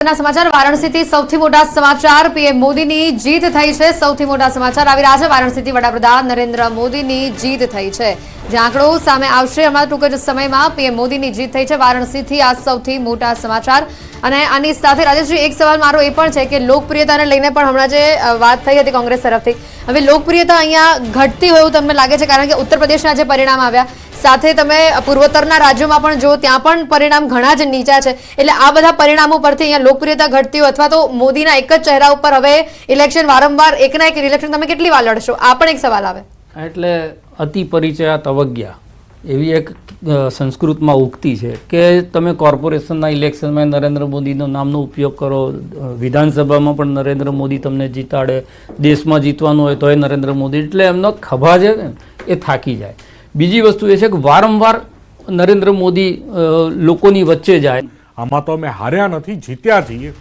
समाचार वाराणसीથી સૌથી મોટા સમાચાર પીએમ મોદીની જીત થઈ છે। સૌથી મોટા સમાચાર આવી રહ્યા છે। વારાણસીથી વડાપ્રધાન નરેન્દ્ર મોદીની જીત થઈ છે। જે આંકડો સામે આવશે હમણાં ટૂંક જ સમયમાં પીએમ મોદીની જીત થઈ છે વારાણસીથી। આ સૌથી મોટા સમાચાર અને આની સાથે રાજેશજી એક સવાલ મારો એ પણ છે કે લોકપ્રિયતાને લઈને પણ હમણાં જે વાત થઈ હતી કોંગ્રેસ તરફથી, હવે લોકપ્રિયતા અહીંયા ઘટતી હોય એવું તમને લાગે છે? કારણ કે ઉત્તર પ્રદેશના જે પરિણામ આવ્યા સાથે તમે પૂર્વોત્તરના રાજ્યોમાં પણ જો ત્યાં પણ પરિણામ ઘણા જ નીચા છે, એટલે આ બધા પરિણામો પરથી અહીંયા લોકપ્રિયતા ઘટતી હોય અથવા તો મોદીના એક જ ચહેરા ઉપર હવે ઇલેક્શન વારંવાર એકના એક ઇલેક્શન તમે કેટલી વાર લડશો? આ પણ એક સવાલ આવે। એટલે અતિ પરિચયા તવજ્ઞા એવી એક સંસ્કૃતમાં ઉક્તિ છે કે તમે કોર્પોરેશનના ઇલેક્શનમાં નરેન્દ્ર મોદીનો નામનો ઉપયોગ કરો, વિધાનસભામાં પણ નરેન્દ્ર મોદી તમને જીતાડે, દેશમાં જીતવાનું હોય તો એ નરેન્દ્ર મોદી, એટલે એમનો ખભા છે ને એ થાકી જાય। બીજી વસ્તુ એ છે કે વારંવાર નરેન્દ્ર મોદી લોકોની વચ્ચે જાય। આમાં તો અમે હાર્યા નથી, જીત્યા છીએ,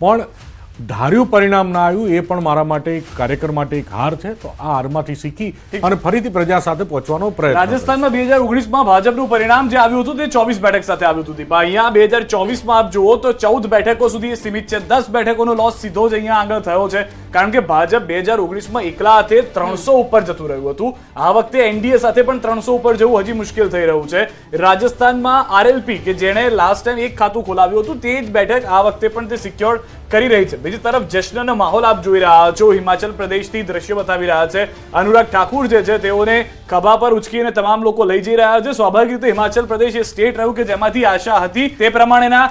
પણ ધાર્યું પરિણામ ના આવ્યું એ પણ મારા માટે એક કાર્યકર માટે એક હાર છે। તો આ હારમાંથી શીખી અને ફરીથી પ્રજા સાથે પહોંચવાનો પ્રયત્ન। રાજસ્થાનમાં 2019માં ભાજપનું પરિણામ જે આવ્યું હતું તે 24 બેઠક સાથે આવ્યું હતું દીપા। અહીંયા 2024માં આપ જુઓ તો 14 બેઠકો સુધી એ સીમિત છે। 10 બેઠકોનો લોસ સીધો જ અહીંયા આગળ થયો છે, કારણ કે ભાજપ 2019માં એકલા હાથે 300 ઉપર જતું રહ્યું હતું। આ વખતે એનડીએ સાથે પણ 300 ઉપર જવું હજી મુશ્કેલ થઈ રહ્યું છે। રાજસ્થાનમાં આરએલપી કે જેણે લાસ્ટ ટાઈમ એક ખાતું ખોલાવ્યું હતું તે જ બેઠક આ વખતે પણ તે સિક્યોર કરી રહી છે। બીજી તરફ જશ્નનો માહોલ આપ જોઈ રહ્યા છો। હિમાચલ પ્રદેશથી દ્રશ્યો બતાવી રહ્યા છે। અનુરાગ ઠાકુર જે છે તેઓને ખભા પર ઉચકીને તમામ લોકો લઈ જઈ રહ્યા છે। સ્વાભાવિક રીતે હિમાચલ પ્રદેશ એ સ્ટેટ રહ્યું કે જેમાંથી આશા હતી તે પ્રમાણેના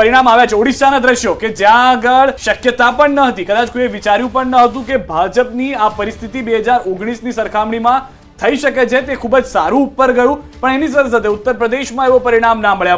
પરિણામ આવ્યા છે। ઓડિશાના દ્રશ્યો કે જ્યાં આગળ શક્યતા પણ ન હતી, કદાચ કોઈ વિચાર્યું પણ ન હતું કે ભાજપની આ પરિસ્થિતિ 2019ની સરખામણીમાં થઈ શકે છે, તે ખૂબ જ સારું ઉપર ગયું, પણ એની સાથે સાથે ઉત્તર પ્રદેશમાં એવો પરિણામ ના મળ્યા।